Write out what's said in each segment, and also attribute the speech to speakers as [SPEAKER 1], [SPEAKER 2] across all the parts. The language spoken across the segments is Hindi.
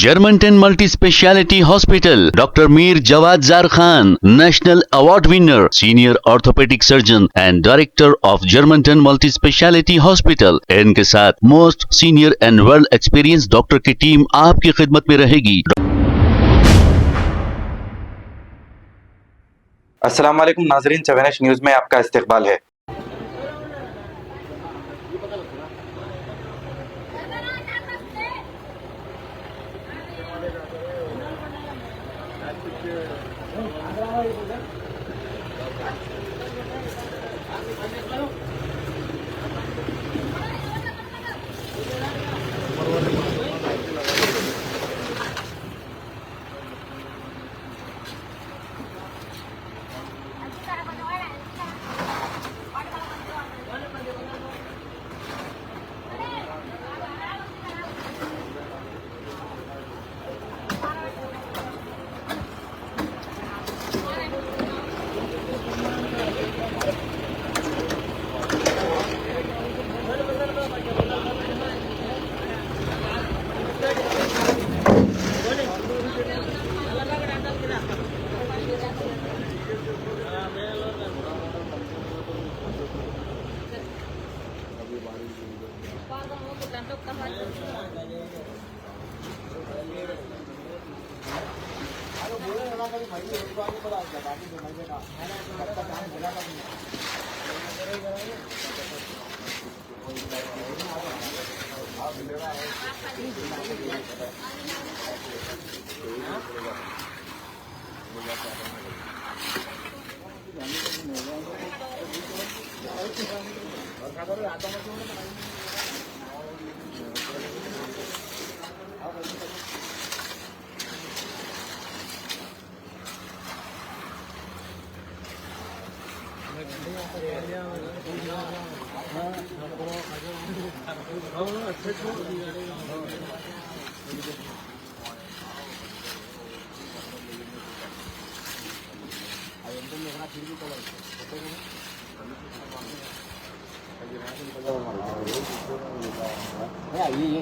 [SPEAKER 1] Germanton multi speciality hospital, doctor Mir Jawad jar Khan, national award winner, senior orthopaedic surgeon and director of Germanton multi speciality hospital. इनके साथ most senior and well experience doctor की टीम आपकी खिदमत में रहेगी।
[SPEAKER 2] अस्सलाम वालेकुम नाजरीन, 7H न्यूज़ में आपका इस्तकबाल है।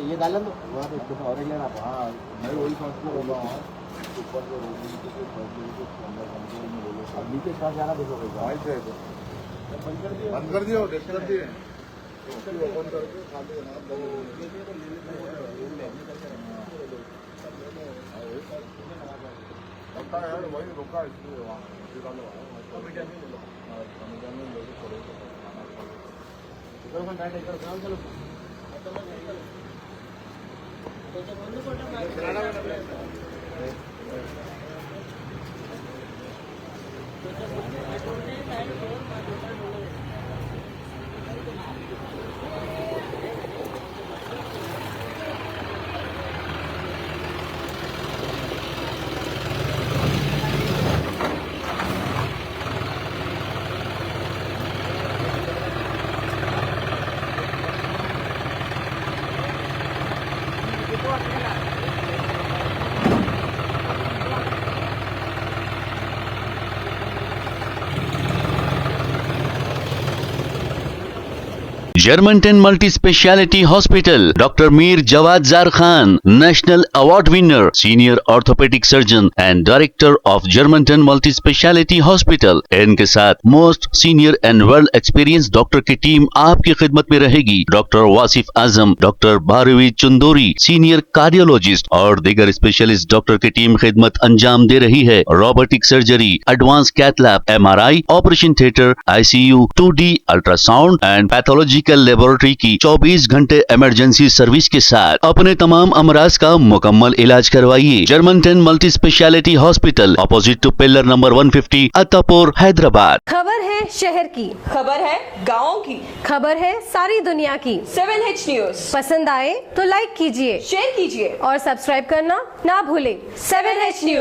[SPEAKER 3] ये डालन तो वहाँ पे कुछ और लेना हाँ मैं वही सोच के बोल रहा हूँ ऊपर जो रोड नीचे के अंदर में बोलो अब नीचे साथ जाना देखो बंद कर दिया डेस्क कर दिए ओपन करके खाली लगता है यार वही रोका इसलिए वहाँ
[SPEAKER 1] Germanton multi speciality hospital, doctor Mir Jawad jar Khan, national award winner, senior orthopaedic surgeon and director of Germanton multi speciality hospital. इनके साथ most senior and well experience doctor की टीम आपकी खिदमत में रहेगी। Doctor Wasif Azam, doctor Bharvi Chandori, senior cardiologist और दीगर स्पेशलिस्ट डॉक्टर की टीम खिदमत अंजाम दे रही है। Robotic surgery, advance cath lab, MRI, operation theatre, ICU, 2D ultrasound and pathological laboratory की 24 घंटे इमरजेंसी सर्विस के साथ अपने तमाम अमराज का मुकम्मल इलाज करवाइए। Germanten multi speciality hospital, opposite to pillar number 150, Attapur, Hyderabad.
[SPEAKER 4] खबर है शहर की,
[SPEAKER 5] खबर है गाँव की,
[SPEAKER 4] खबर है सारी दुनिया की।
[SPEAKER 5] 7H न्यूज़
[SPEAKER 4] पसंद आए तो लाइक कीजिए,
[SPEAKER 5] शेयर कीजिए
[SPEAKER 4] और सब्सक्राइब करना ना भूलें।
[SPEAKER 5] 7H news.